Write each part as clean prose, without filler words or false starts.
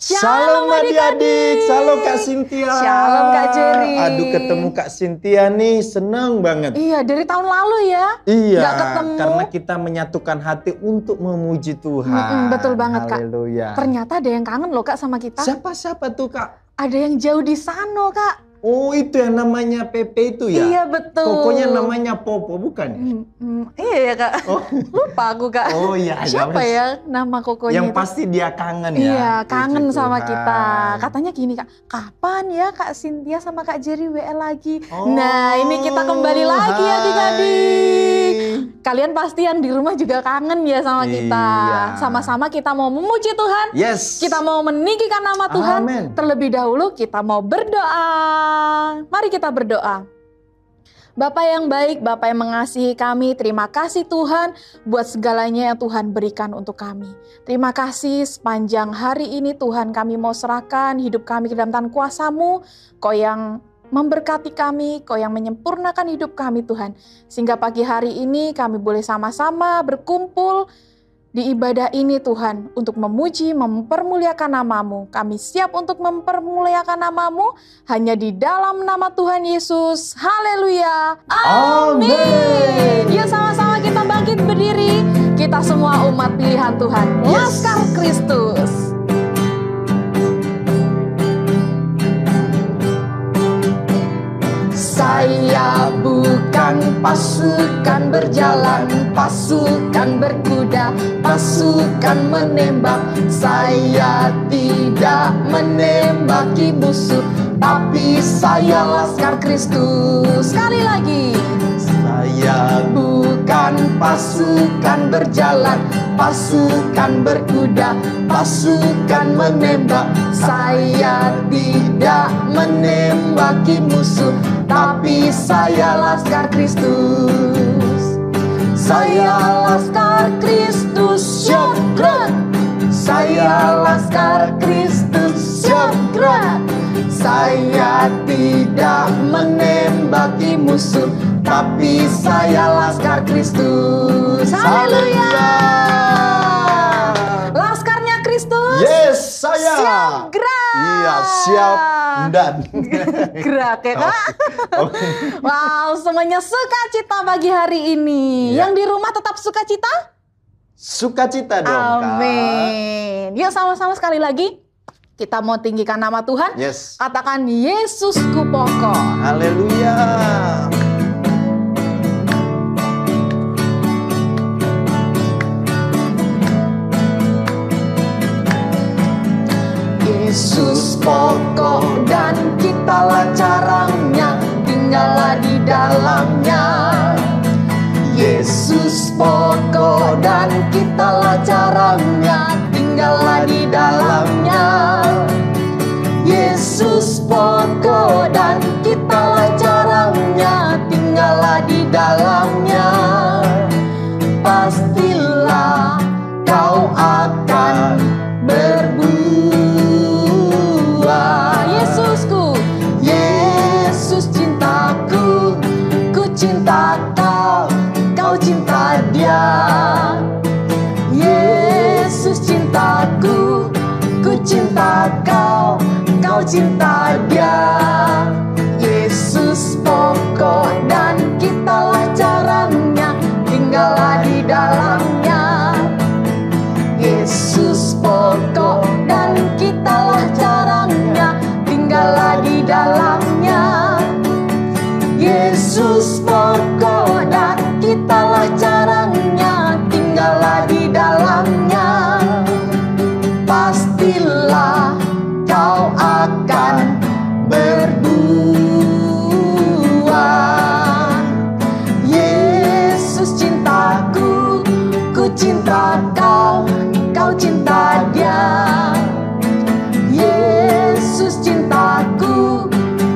Shalom adik-adik, shalom Kak Cynthia. Shalom Kak Jerry. Aduh, ketemu Kak Cynthia nih, senang banget. Iya, dari tahun lalu ya. Iya, Nggak ketemu. karena kita menyatukan hati untuk memuji Tuhan. Betul banget Kak. Haleluya. Ternyata ada yang kangen loh Kak sama kita. Siapa tuh Kak? Ada yang jauh di sana Kak. Oh, itu yang namanya Pepe itu ya? Iya betul. Pokoknya namanya Popo, bukan? Iya ya Kak. Oh. Lupa aku Kak. Oh iya. Siapa ya nama kokonya yang itu? pasti dia kangen ya. Iya, kangen Puji sama Tuhan. kita. Katanya gini Kak, kapan ya Kak Cynthia sama Kak Jerry WL lagi? Oh, Nah, ini kita kembali lagi hai. adik-adik. Kalian pasti yang di rumah juga kangen ya sama kita. Iya. Sama-sama kita mau memuji Tuhan. Yes. Kita mau meninggikan nama Tuhan. Amen. Terlebih dahulu kita mau berdoa. Mari kita berdoa. Bapa yang baik, Bapa yang mengasihi kami, terima kasih Tuhan buat segalanya yang Tuhan berikan untuk kami. Terima kasih sepanjang hari ini Tuhan, kami mau serahkan hidup kami ke dalam tangan kuasa-Mu. Kau yang memberkati kami, Kau yang menyempurnakan hidup kami Tuhan. Sehingga pagi hari ini kami boleh sama-sama berkumpul di ibadah ini Tuhan, untuk memuji, mempermuliakan nama-Mu. Kami siap untuk mempermuliakan nama-Mu hanya di dalam nama Tuhan Yesus. Haleluya. Amin. Yuk sama-sama kita bangkit berdiri. Kita semua umat pilihan Tuhan. Yes. Laskar Kristus. Saya bukan pasukan berjalan, pasukan berkuda, pasukan menembak. Saya tidak menembaki musuh, tapi saya laskar Kristus. Sekali lagi. Saya Bukan pasukan berjalan, pasukan berkuda, pasukan menembak. Saya tidak menembaki musuh, tapi saya laskar Kristus. Saya laskar Kristus, syukran. Saya laskar Kristus, syukran. Saya tidak menembaki musuh, tapi saya laskar Kristus. Haleluya. Laskarnya Kristus. Yes, saya. Siap gerak. Iya, siap dan. Gerak ya Kak. Wow, semuanya sukacita pagi hari ini. Ya. Yang di rumah tetap sukacita? Sukacita dong, Kak. Amin. Yuk sama-sama sekali lagi. Kita mau tinggikan nama Tuhan. Yes. Katakan Yesusku pokok. Haleluya. Yesus pokok dan kitalah carangnya, tinggallah di dalamnya. Yesus pokok dan kitalah carangnya, tinggallah di dalamnya. Yesus pokok dan kitalah carangnya, tinggallah di dalamnya. Pastilah kau akan berbuah. Yesusku, Yesus cintaku, ku cinta kau, kau cinta dia. Yesus cintaku, ku cinta kau, kau cinta dia. Yesus pokok dan kitalah carangnya, tinggallah di dalamnya. Yesus pokok dan kitalah carangnya, tinggallah di dalamnya. Yesus pokok dan kitalah carangnya, tinggallah di dalamnya. Pastilah kau akan berbuah. Yesus cintaku, ku cinta kau, kau cinta dia. Yesus cintaku,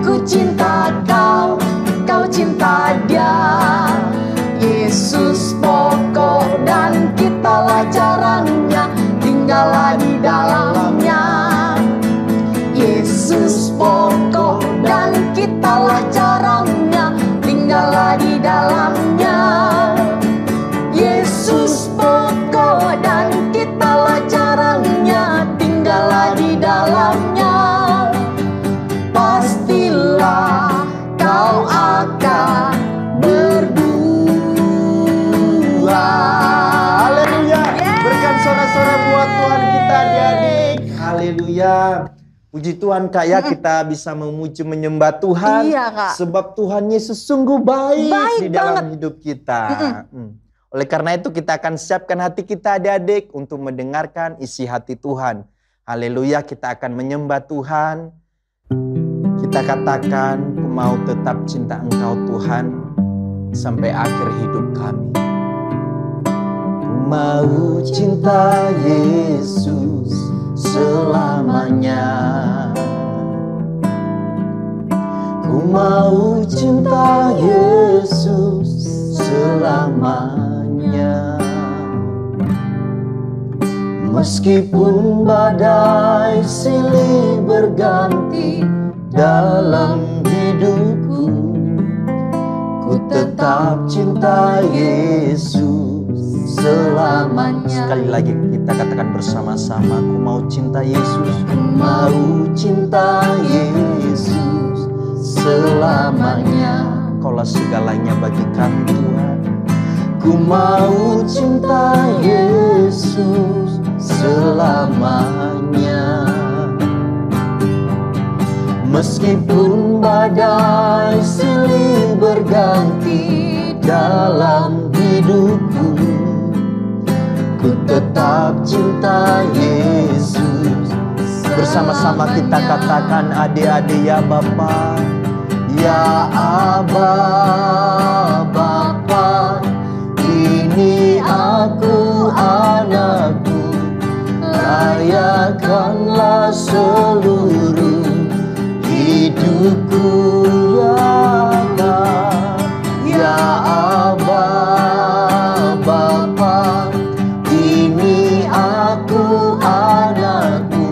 ku cinta kau, kau cinta dia. Yesus pokok dan kitalah carangnya, tinggallah di dalamnya. Yesus pokok dan kitalah carangnya, tinggallah di dalamnya. Yesus pokok dan kitalah carangnya, tinggallah di dalamnya. buat Tuhan kita adik-adik. Haleluya. Puji Tuhan Kak ya, kita bisa memuji menyembah Tuhan. Iya, Kak. Sebab Tuhan Yesus sungguh baik di dalam banget. hidup kita. Oleh karena itu kita akan siapkan hati kita adik-adik untuk mendengarkan isi hati Tuhan. Haleluya, kita akan menyembah Tuhan. Kita katakan, ku mau tetap cinta Engkau Tuhan sampai akhir hidup kami. Ku mau cinta Yesus selamanya. Ku mau cinta Yesus selamanya. Meskipun badai silih berganti dalam hidupku, ku tetap cinta Yesus selamanya. Sekali lagi kita katakan bersama-sama, ku mau cinta Yesus, ku mau cinta Yesus selamanya. Kaulah segalanya bagi kami Tuhan. Ku mau cinta Yesus selamanya. Meskipun badai silih berganti dalam hidupku, ku tetap cinta Yesus. Bersama-sama kita katakan adik-adik ya Bapa, ya Aba, Bapa, ini aku anakku, layakanlah seluruh hidupku ya Aba, ya Aba, Bapa, ini aku anakku,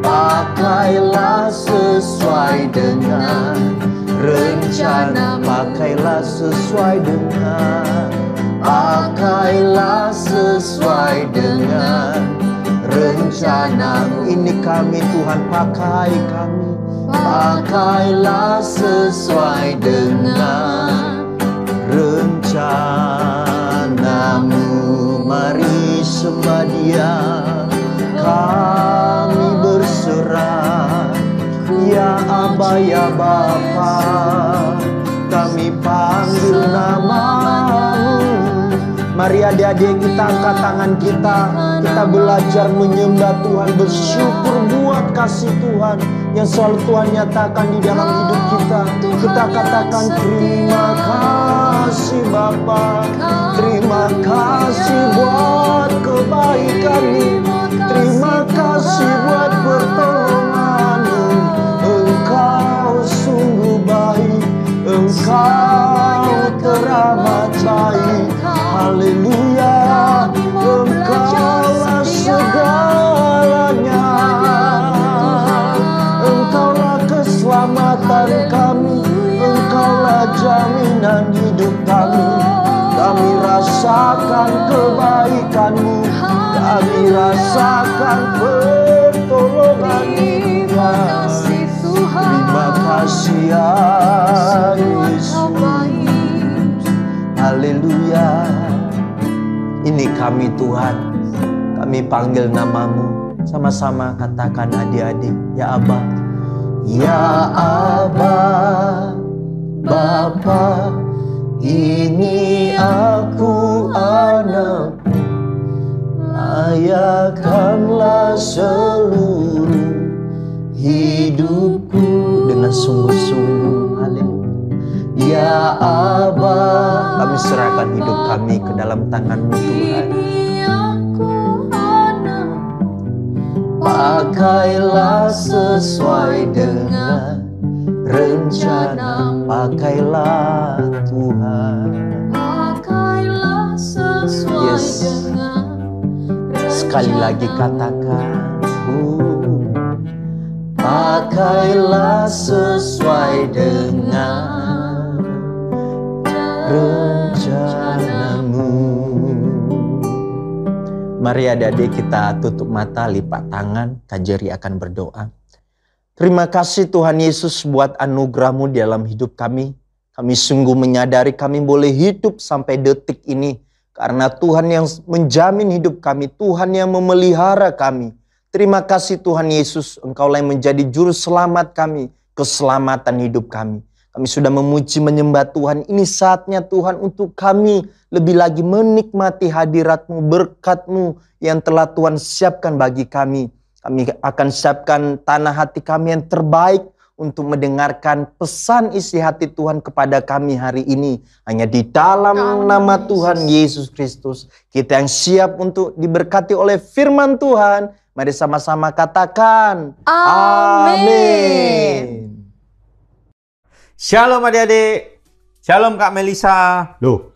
pakailah sesuai dengan rencana, pakailah sesuai dengan, pakailah sesuai dengan rencana-Mu. Ini kami Tuhan, pakai kami, pakailah sesuai dengan rencana-Mu. Mari sembah Dia, kami berserah. Ya Aba, ya Bapa, kami panggil nama-Mu. Mari adik-adik kita angkat tangan kita. Kita belajar menyembah Tuhan, bersyukur buat kasih Tuhan yang selalu Tuhan nyatakan di dalam hidup kita. Kita katakan terima kasih Bapa, terima kasih buat kebaikan-Mu, terima kasih buat pertolongan-Mu. Engkau sungguh baik, Engkau teramat baik. Haleluya, Engkaulah segalanya. Engkaulah keselamatan kami, Engkaulah jaminan hidup kami. Kami rasakan kebaikan-Mu, kami rasakan pertolongan-Mu. Terima kasih ya Yesus. Haleluya. Ini kami Tuhan, kami panggil nama-Mu. Sama-sama katakan adik-adik, ya Aba, ya Aba, Bapa, ini aku anakmu, layakanlah seluruh hidupku dengan sungguh-sungguh. Haleluya. Ya Aba, kami serahkan hidup kami ke dalam tangan-Mu Tuhan. Pakailah sesuai dengan rencana, pakailah Tuhan. Pakailah sesuai dengan rencana. Sekali lagi katakan, pakailah sesuai dengan rencana-Mu. Mari adik-adik kita tutup mata, lipat tangan, Kajeri akan berdoa. Terima kasih Tuhan Yesus buat anugerah-Mu di dalam hidup kami. Kami sungguh menyadari kami boleh hidup sampai detik ini Karena Tuhan yang menjamin hidup kami, Tuhan yang memelihara kami. Terima kasih Tuhan Yesus, Engkaulah yang menjadi juru selamat kami, keselamatan hidup kami. Kami sudah memuji menyembah Tuhan. Ini saatnya Tuhan untuk kami lebih lagi menikmati hadirat-Mu, berkat-Mu yang telah Tuhan siapkan bagi kami. Kami akan siapkan tanah hati kami yang terbaik untuk mendengarkan pesan isi hati Tuhan kepada kami hari ini. Hanya di dalam nama Tuhan Yesus Kristus, kita yang siap untuk diberkati oleh firman Tuhan. Mari sama-sama katakan amin. Shalom adik-adik. Shalom Kak Melisa. Loh,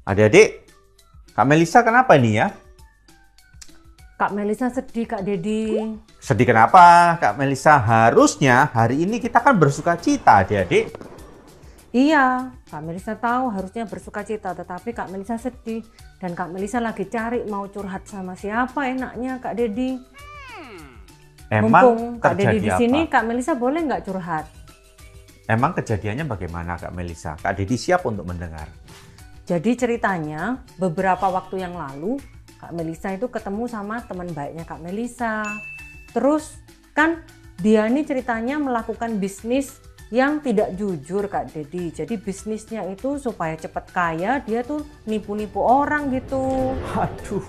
adik-adik, Kak Melisa kenapa nih ya? Kak Melisa sedih, Kak Dedi. Sedih kenapa Kak Melisa? Harusnya hari ini kita kan bersuka cita adik-adik. Iya, Kak Melisa tahu harusnya bersuka cita, tetapi Kak Melisa sedih. Dan Kak Melisa lagi cari mau curhat sama siapa enaknya, Kak Dedi. Emang Mumpung Kak Dedi terjadi di apa? sini, Kak Melisa boleh nggak curhat? Emang kejadiannya bagaimana Kak Melisa? Kak Dedi siap untuk mendengar. Jadi ceritanya beberapa waktu yang lalu Kak Melisa itu ketemu sama teman baiknya Kak Melisa. Terus kan dia ini ceritanya melakukan bisnis yang tidak jujur Kak Dedi. Jadi bisnisnya itu supaya cepat kaya, dia tuh nipu-nipu orang gitu. Aduh.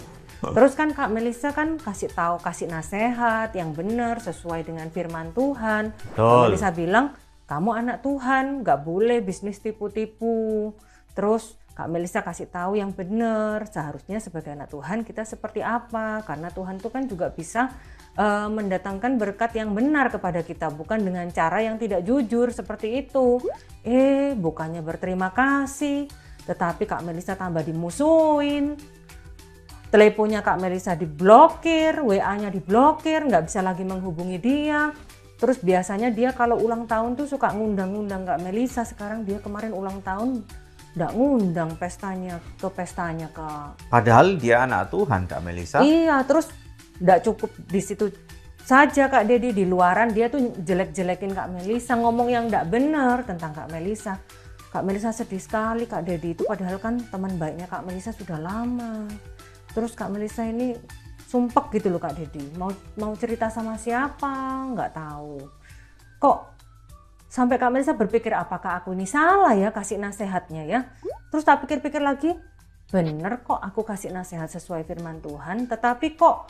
Terus kan Kak Melisa kan kasih tahu, kasih nasihat yang benar sesuai dengan firman Tuhan. Kak Melisa bilang, kamu anak Tuhan, nggak boleh bisnis tipu-tipu. Terus Kak Melisa kasih tahu yang benar, seharusnya sebagai anak Tuhan kita seperti apa. Karena Tuhan tuh kan juga bisa mendatangkan berkat yang benar kepada kita, bukan dengan cara yang tidak jujur seperti itu. Bukannya berterima kasih, tetapi Kak Melisa tambah dimusuhin. Teleponnya Kak Melisa diblokir, WA-nya diblokir, nggak bisa lagi menghubungi dia. Terus biasanya dia kalau ulang tahun tuh suka ngundang-ngundang Kak Melisa. Sekarang dia kemarin ulang tahun nggak ngundang pestanya Kak. Padahal dia anak Tuhan Kak Melisa. Iya, terus nggak cukup di situ saja Kak Dedi, di luaran dia tuh jelek-jelekin Kak Melisa, ngomong yang nggak benar tentang Kak Melisa. Kak Melisa sedih sekali Kak Dedi, itu padahal kan teman baiknya Kak Melisa sudah lama. Terus Kak Melisa ini sumpek gitu loh Kak Dedi, mau cerita sama siapa nggak tahu. Kok sampai Kak Melisa berpikir apakah aku ini salah ya kasih nasihatnya ya. Terus tak pikir-pikir lagi, bener kok aku kasih nasihat sesuai firman Tuhan, tetapi kok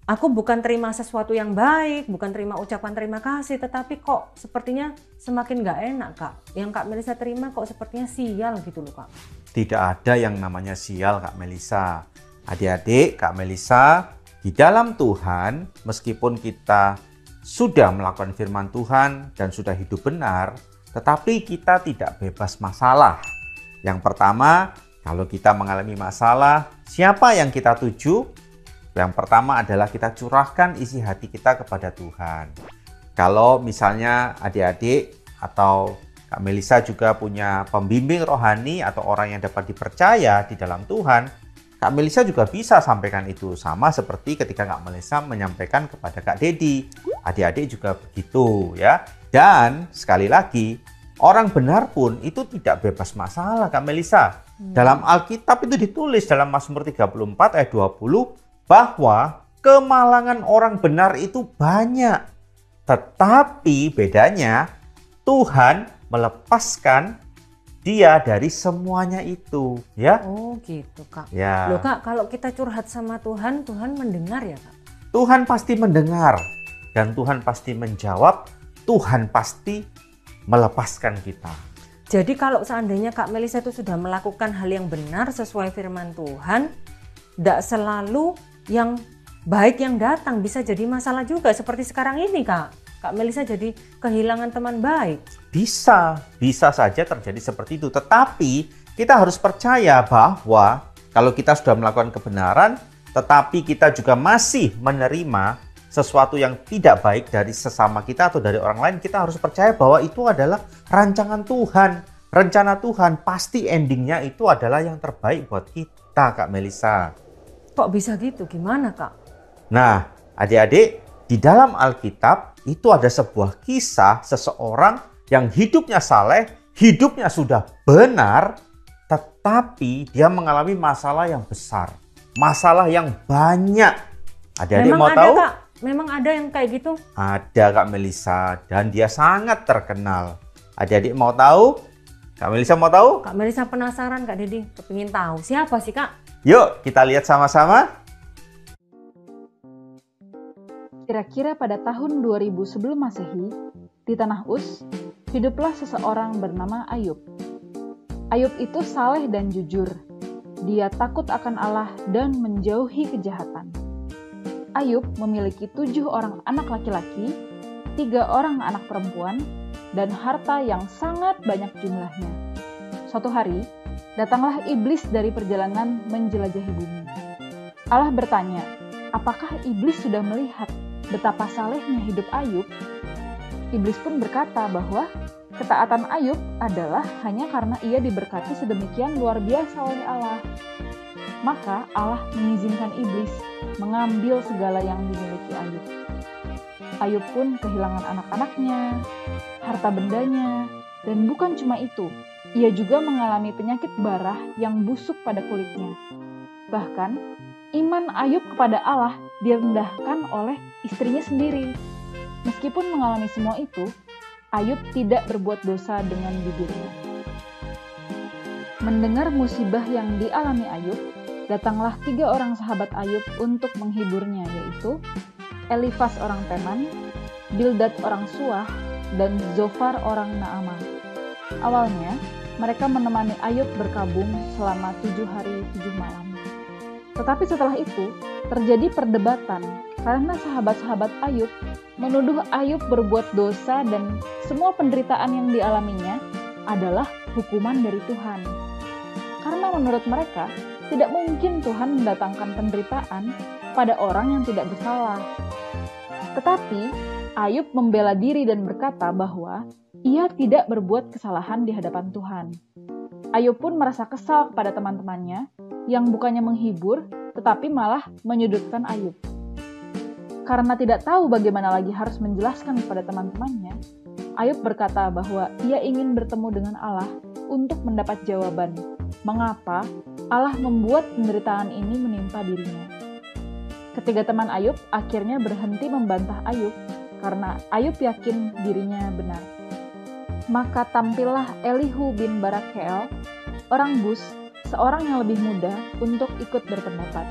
aku bukan terima sesuatu yang baik, bukan terima ucapan terima kasih, tetapi kok sepertinya semakin nggak enak Kak. Yang Kak Melisa terima kok sepertinya sial gitu loh Kak. Tidak ada yang namanya sial Kak Melisa. Adik-adik, Kak Melisa, di dalam Tuhan, meskipun kita sudah melakukan firman Tuhan dan sudah hidup benar, tetapi kita tidak bebas masalah. Yang pertama, kalau kita mengalami masalah, siapa yang kita tuju? Yang pertama adalah kita curahkan isi hati kita kepada Tuhan. Kalau misalnya adik-adik atau Kak Melisa juga punya pembimbing rohani atau orang yang dapat dipercaya di dalam Tuhan, Kak Melisa juga bisa sampaikan itu, sama seperti ketika Kak Melisa menyampaikan kepada Kak Dedi. Adik-adik juga begitu ya. Dan sekali lagi, orang benar pun itu tidak bebas masalah Kak Melisa. Dalam Alkitab itu ditulis dalam Mazmur 34 ayat 20 bahwa kemalangan orang benar itu banyak. Tetapi bedanya Tuhan melepaskan dia dari semuanya itu, ya. Oh gitu Kak. Ya. Loh Kak, kalau kita curhat sama Tuhan, Tuhan mendengar ya Kak? Tuhan pasti mendengar dan Tuhan pasti menjawab, Tuhan pasti melepaskan kita. Jadi kalau seandainya Kak Melisa itu sudah melakukan hal yang benar sesuai firman Tuhan, tidak selalu yang baik yang datang, bisa jadi masalah juga seperti sekarang ini Kak. Kak Melisa jadi kehilangan teman baik. Bisa saja terjadi seperti itu. Tetapi kita harus percaya bahwa kalau kita sudah melakukan kebenaran, tetapi kita juga masih menerima sesuatu yang tidak baik dari sesama kita atau dari orang lain, kita harus percaya bahwa itu adalah rancangan Tuhan. Rencana Tuhan pasti endingnya itu adalah yang terbaik buat kita, Kak Melisa. Kok bisa gitu? Gimana Kak? Nah, adik-adik, di dalam Alkitab itu ada sebuah kisah seseorang yang hidupnya saleh, hidupnya sudah benar, Tapi dia mengalami masalah yang besar, masalah yang banyak. Adik-adik mau tahu? Kak, memang ada yang kayak gitu? Ada Kak Melisa, dan dia sangat terkenal. Adik-adik mau tahu? Kak Melisa mau tahu? Kak Melisa penasaran, Kak Dedi, kepingin tahu. Siapa sih, Kak? Yuk kita lihat sama-sama. Kira-kira pada tahun 2000 sebelum Masehi, di tanah Uz, hiduplah seseorang bernama Ayub. Ayub itu saleh dan jujur. Dia takut akan Allah dan menjauhi kejahatan. Ayub memiliki 7 orang anak laki-laki, 3 orang anak perempuan, dan harta yang sangat banyak jumlahnya. Suatu hari, datanglah iblis dari perjalanan menjelajahi bumi. Allah bertanya, apakah iblis sudah melihat betapa salehnya hidup Ayub? Iblis pun berkata bahwa ketaatan Ayub adalah hanya karena ia diberkati sedemikian luar biasa oleh Allah. Maka Allah mengizinkan iblis mengambil segala yang dimiliki Ayub. Ayub pun kehilangan anak-anaknya, harta bendanya, dan bukan cuma itu, ia juga mengalami penyakit barah yang busuk pada kulitnya. Bahkan, iman Ayub kepada Allah direndahkan oleh istrinya sendiri. Meskipun mengalami semua itu, Ayub tidak berbuat dosa dengan bibirnya. Mendengar musibah yang dialami Ayub, datanglah 3 orang sahabat Ayub untuk menghiburnya, yaitu Elifas orang Teman, Bildad orang Suah, dan Zofar orang Naamah. Awalnya, mereka menemani Ayub berkabung selama 7 hari 7 malam. Tetapi setelah itu, terjadi perdebatan karena sahabat-sahabat Ayub menuduh Ayub berbuat dosa dan semua penderitaan yang dialaminya adalah hukuman dari Tuhan. Karena menurut mereka, tidak mungkin Tuhan mendatangkan penderitaan pada orang yang tidak bersalah. Tetapi, Ayub membela diri dan berkata bahwa ia tidak berbuat kesalahan di hadapan Tuhan. Ayub pun merasa kesal kepada teman-temannya yang bukannya menghibur, tetapi malah menyudutkan Ayub. Karena tidak tahu bagaimana lagi harus menjelaskan kepada teman-temannya, Ayub berkata bahwa ia ingin bertemu dengan Allah untuk mendapat jawaban mengapa Allah membuat penderitaan ini menimpa dirinya. Ketiga teman Ayub akhirnya berhenti membantah Ayub karena Ayub yakin dirinya benar. Maka tampillah Elihu bin Barakeel, orang Bus, seorang yang lebih muda, untuk ikut berpendapat.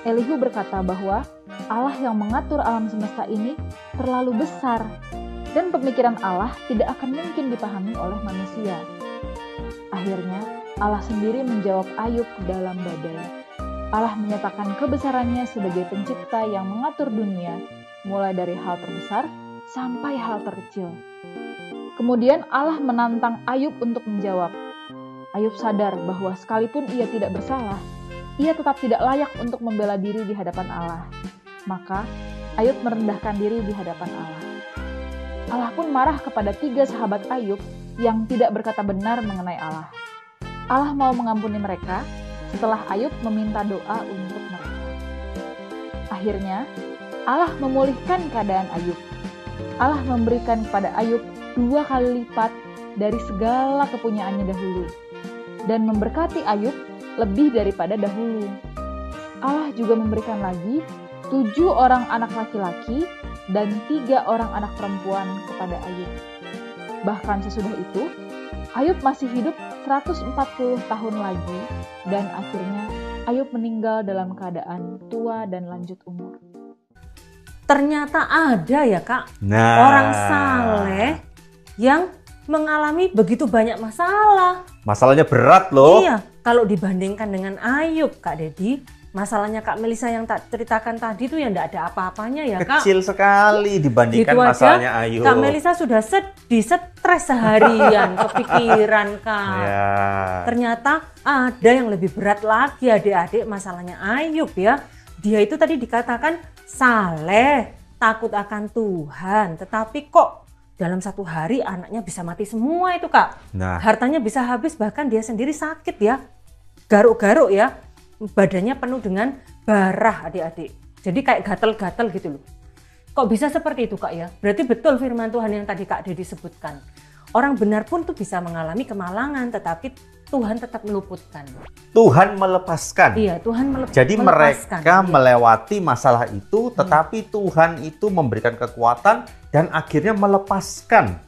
Elihu berkata bahwa Allah yang mengatur alam semesta ini terlalu besar dan pemikiran Allah tidak akan mungkin dipahami oleh manusia. Akhirnya, Allah sendiri menjawab Ayub dalam badai. Allah menyatakan kebesarannya sebagai pencipta yang mengatur dunia, mulai dari hal terbesar sampai hal terkecil. Kemudian Allah menantang Ayub untuk menjawab. Ayub sadar bahwa sekalipun ia tidak bersalah, ia tetap tidak layak untuk membela diri di hadapan Allah. Maka Ayub merendahkan diri di hadapan Allah. Allah pun marah kepada 3 sahabat Ayub yang tidak berkata benar mengenai Allah. Allah mau mengampuni mereka setelah Ayub meminta doa untuk mereka. Akhirnya, Allah memulihkan keadaan Ayub. Allah memberikan kepada Ayub 2 kali lipat dari segala kepunyaannya dahulu, dan memberkati Ayub lebih daripada dahulu. Allah juga memberikan lagi 7 orang anak laki-laki dan 3 orang anak perempuan kepada Ayub. Bahkan sesudah itu, Ayub masih hidup 140 tahun lagi, dan akhirnya Ayub meninggal dalam keadaan tua dan lanjut umur. Ternyata ada ya Kak, orang saleh yang mengalami begitu banyak masalah. Masalahnya berat loh. Iya, kalau dibandingkan dengan Ayub Kak Dedi, masalahnya Kak Melisa yang tak ceritakan tadi tuh ya enggak ada apa-apanya ya Kak. Kecil sekali dibandingkan gitu masalahnya aja, Ayub. Kak Melisa sudah sedih, stres seharian, kepikiran Kak. Ya. Ternyata ada yang lebih berat lagi adik-adik, masalahnya Ayub ya. Dia itu tadi dikatakan saleh, takut akan Tuhan, tetapi kok dalam 1 hari anaknya bisa mati semua itu Kak. Nah. Hartanya bisa habis, bahkan dia sendiri sakit ya. Garuk-garuk ya. Badannya penuh dengan barah adik-adik. Jadi kayak gatel-gatel gitu loh. Kok bisa seperti itu Kak ya? Berarti betul firman Tuhan yang tadi Kak Dedi sebutkan. Orang benar pun tuh bisa mengalami kemalangan, tetapi Tuhan tetap meluputkan. Tuhan melepaskan. Iya, Tuhan Jadi melepaskan. mereka Iya. melewati masalah itu, tetapi Tuhan itu memberikan kekuatan dan akhirnya melepaskan.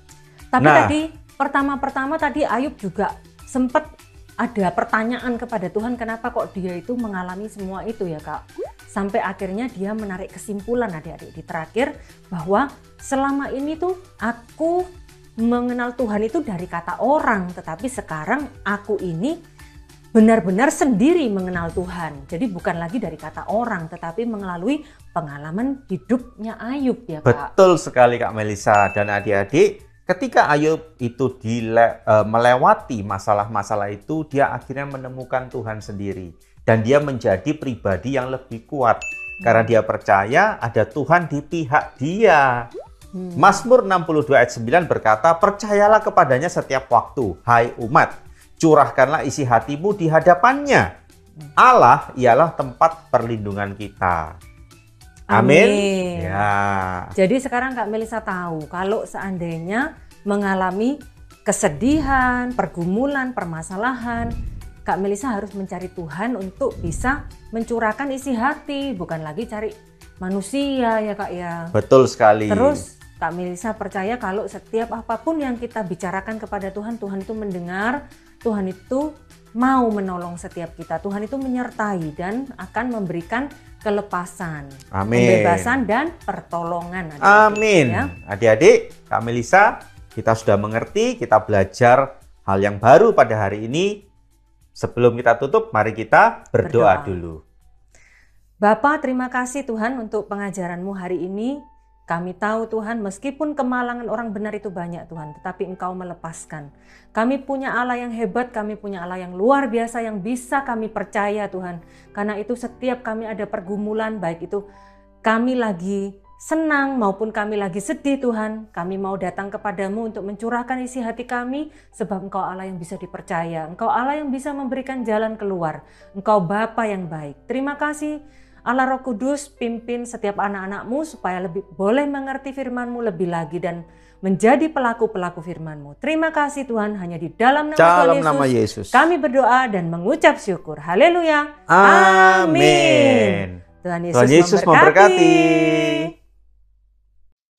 Tapi Nah. tadi pertama-pertama tadi Ayub juga sempat ada pertanyaan kepada Tuhan, kenapa kok dia itu mengalami semua itu ya Kak. Sampai akhirnya dia menarik kesimpulan adik-adik di terakhir bahwa selama ini tuh aku mengenal Tuhan itu dari kata orang, tetapi sekarang aku ini benar-benar sendiri mengenal Tuhan. Jadi bukan lagi dari kata orang, tetapi melalui pengalaman hidupnya Ayub ya Kak. Betul sekali Kak Melisa dan adik-adik. Ketika Ayub itu melewati masalah-masalah itu, dia akhirnya menemukan Tuhan sendiri. Dan dia menjadi pribadi yang lebih kuat. Karena dia percaya ada Tuhan di pihak dia. Mazmur 62 ayat 9 berkata, percayalah kepadanya setiap waktu, hai umat. Curahkanlah isi hatimu di hadapannya. Allah ialah tempat perlindungan kita. Amin. Ya. Jadi sekarang Kak Melisa tahu kalau seandainya mengalami kesedihan, pergumulan, permasalahan, Kak Melisa harus mencari Tuhan untuk bisa mencurahkan isi hati, bukan lagi cari manusia ya Kak ya. Betul sekali. Terus Kak Melisa percaya kalau setiap apapun yang kita bicarakan kepada Tuhan, Tuhan itu mendengar, Tuhan itu mau menolong setiap kita, Tuhan itu menyertai dan akan memberikan kelepasan, Amin. pembebasan dan pertolongan. Amin. Ya. Adik-adik, Kak Melisa, kita sudah mengerti, kita belajar hal yang baru pada hari ini. Sebelum kita tutup, mari kita berdoa dulu. Bapa, terima kasih Tuhan untuk pengajaran-Mu hari ini. Kami tahu Tuhan, meskipun kemalangan orang benar itu banyak Tuhan, tetapi Engkau melepaskan. Kami punya Allah yang hebat, kami punya Allah yang luar biasa yang bisa kami percaya Tuhan. Karena itu setiap kami ada pergumulan, baik itu kami lagi senang maupun kami lagi sedih Tuhan, kami mau datang kepadamu untuk mencurahkan isi hati kami, sebab Engkau Allah yang bisa dipercaya, Engkau Allah yang bisa memberikan jalan keluar, Engkau Bapa yang baik. Terima kasih Allah Roh Kudus, pimpin setiap anak-anak-Mu supaya lebih boleh mengerti firman-Mu lebih lagi dan menjadi pelaku-pelaku firman-Mu. Terima kasih Tuhan, hanya di dalam nama Yesus kami berdoa dan mengucap syukur. Haleluya. Amin. Tuhan Tuhan Yesus memberkati.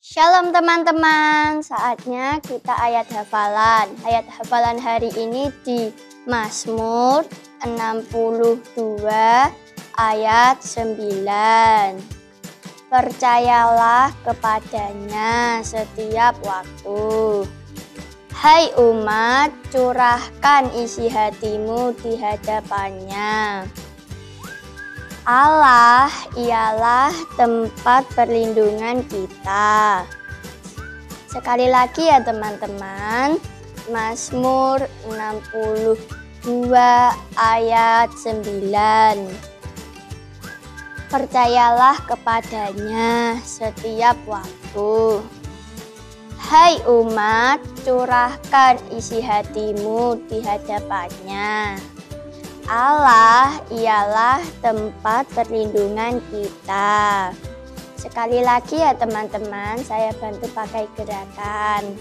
Shalom teman-teman, saatnya kita ayat hafalan. Ayat hafalan hari ini di Mazmur 62 ayat 9. Percayalah kepadanya setiap waktu. Hai umat, curahkan isi hatimu di hadapannya. Allah ialah tempat perlindungan kita. Sekali lagi ya teman-teman, Mazmur 62 ayat 9. Percayalah kepadanya setiap waktu. Hai umat, curahkan isi hatimu di hadapannya. Allah ialah tempat perlindungan kita. Sekali lagi ya teman-teman, saya bantu pakai gerakan.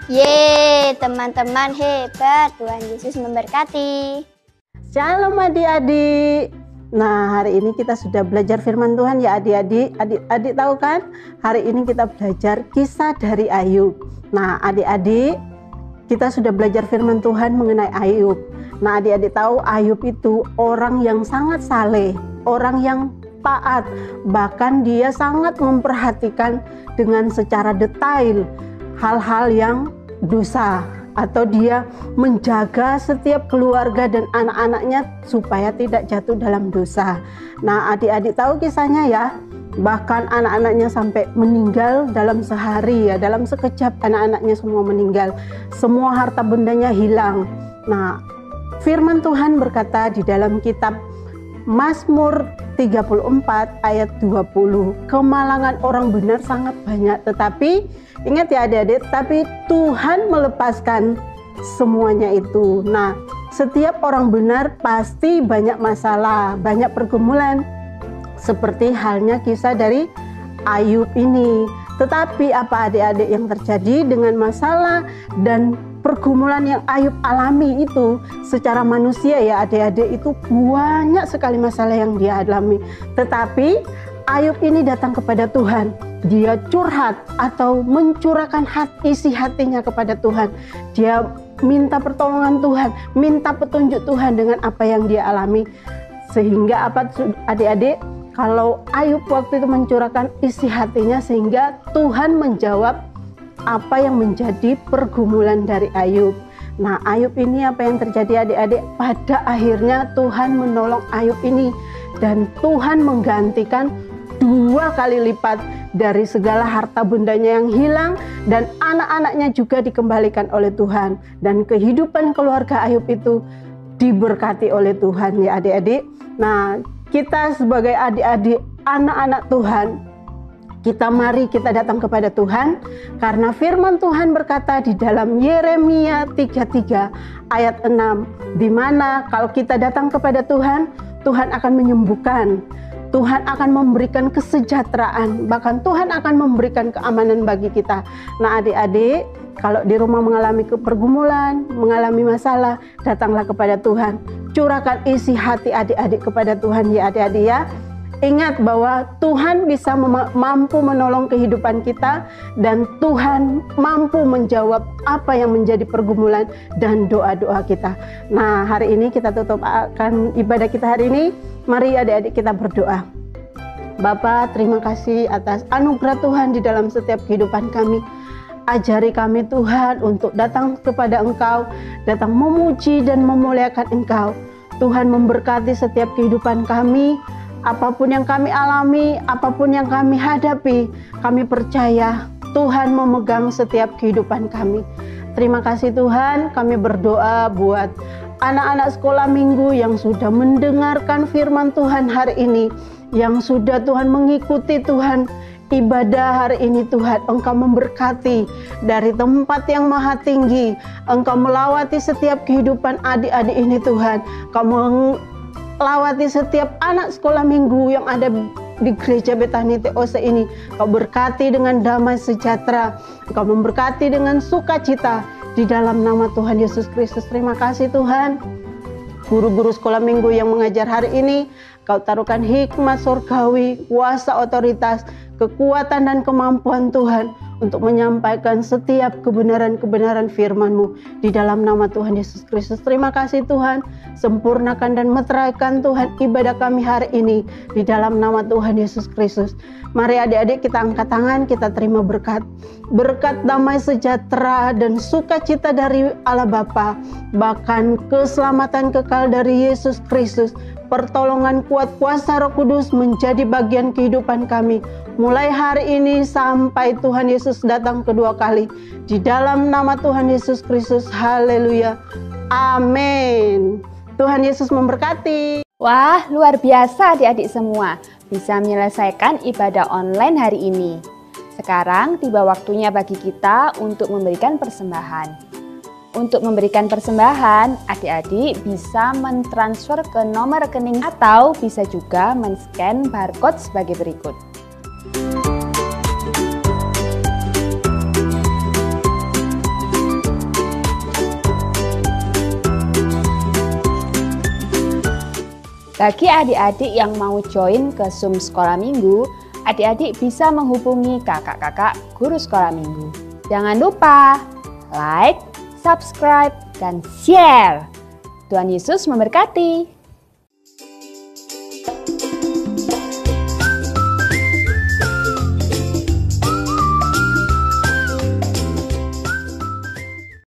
Yeay, teman-teman hebat. Tuhan Yesus memberkati. Shalom adik-adik. Nah, hari ini kita sudah belajar firman Tuhan ya adik-adik. Adik-adik tahu kan? Hari ini kita belajar kisah dari Ayub. Nah, adik-adik, kita sudah belajar firman Tuhan mengenai Ayub. Nah, adik-adik tahu Ayub itu orang yang sangat saleh, orang yang taat. Bahkan dia sangat memperhatikan dengan secara detail hal-hal yang dosa, atau dia menjaga setiap keluarga dan anak-anaknya supaya tidak jatuh dalam dosa. Nah, adik-adik tahu kisahnya ya, bahkan anak-anaknya sampai meninggal dalam sehari ya, dalam sekejap anak-anaknya semua meninggal, semua harta bendanya hilang. Nah, firman Tuhan berkata di dalam kitab Mazmur 34 ayat 20. Kemalangan orang benar sangat banyak, tetapi ingat ya adik-adik, tapi Tuhan melepaskan semuanya itu. Nah, setiap orang benar pasti banyak masalah, banyak pergumulan. Seperti halnya kisah dari Ayub ini. Tetapi apa adik-adik yang terjadi dengan masalah dan pergumulan yang Ayub alami itu secara manusia ya adik-adik, itu banyak sekali masalah yang dia alami. Tetapi Ayub ini datang kepada Tuhan. Dia curhat atau mencurahkan isi hatinya kepada Tuhan. Dia minta pertolongan Tuhan, minta petunjuk Tuhan dengan apa yang dia alami. Sehingga apa adik-adik? Kalau Ayub waktu itu mencurahkan isi hatinya, sehingga Tuhan menjawab apa yang menjadi pergumulan dari Ayub. Nah, Ayub ini apa yang terjadi adik-adik? Pada akhirnya Tuhan menolong Ayub ini, dan Tuhan menggantikan 2 kali lipat dari segala harta bendanya yang hilang, dan anak-anaknya juga dikembalikan oleh Tuhan, dan kehidupan keluarga Ayub itu diberkati oleh Tuhan ya adik-adik. Nah, kita sebagai adik-adik anak-anak Tuhan, mari kita datang kepada Tuhan, karena firman Tuhan berkata di dalam Yeremia 33 ayat 6, di mana kalau kita datang kepada Tuhan, Tuhan akan menyembuhkan, Tuhan akan memberikan kesejahteraan, bahkan Tuhan akan memberikan keamanan bagi kita. Nah adik-adik, kalau di rumah mengalami pergumulan, mengalami masalah, datanglah kepada Tuhan. Curahkan isi hati adik-adik kepada Tuhan ya adik-adik ya. Ingat bahwa Tuhan bisa mampu menolong kehidupan kita, dan Tuhan mampu menjawab apa yang menjadi pergumulan dan doa-doa kita. Nah, hari ini kita tutup akan ibadah kita hari ini. Mari adik-adik kita berdoa. Bapa, terima kasih atas anugerah Tuhan di dalam setiap kehidupan kami. Ajari kami Tuhan untuk datang kepada Engkau, datang memuji dan memuliakan Engkau. Tuhan memberkati setiap kehidupan kami. Apapun yang kami alami, apapun yang kami hadapi, kami percaya Tuhan memegang setiap kehidupan kami. Terima kasih Tuhan, kami berdoa buat anak-anak sekolah minggu yang sudah mendengarkan firman Tuhan hari ini, yang sudah Tuhan mengikuti Tuhan ibadah hari ini. Tuhan, Engkau memberkati dari tempat yang maha tinggi. Engkau melawati setiap kehidupan adik-adik ini Tuhan. Kamu lawati setiap anak sekolah minggu yang ada di gereja Betani TOC ini. Kau berkati dengan damai sejahtera, Kau memberkati dengan sukacita di dalam nama Tuhan Yesus Kristus. Terima kasih Tuhan. Guru-guru sekolah minggu yang mengajar hari ini, Kau taruhkan hikmat surgawi, kuasa otoritas, kekuatan dan kemampuan Tuhan untuk menyampaikan setiap kebenaran-kebenaran firman-Mu di dalam nama Tuhan Yesus Kristus. Terima kasih Tuhan, sempurnakan dan meteraikan Tuhan ibadah kami hari ini di dalam nama Tuhan Yesus Kristus. Mari adik-adik kita angkat tangan, kita terima berkat damai sejahtera dan sukacita dari Allah Bapa, bahkan keselamatan kekal dari Yesus Kristus, pertolongan kuat kuasa Roh Kudus menjadi bagian kehidupan kami mulai hari ini sampai Tuhan Yesus datang kedua kali, di dalam nama Tuhan Yesus Kristus. Haleluya, amin. Tuhan Yesus memberkati. Wah, luar biasa adik-adik semua, bisa menyelesaikan ibadah online hari ini. Sekarang tiba waktunya bagi kita untuk memberikan persembahan. Untuk memberikan persembahan, adik-adik bisa mentransfer ke nomor rekening atau bisa juga men-scan barcode sebagai berikut. Bagi adik-adik yang mau join ke Zoom Sekolah Minggu, adik-adik bisa menghubungi kakak-kakak guru sekolah minggu. Jangan lupa like, subscribe, dan share. Tuhan Yesus memberkati.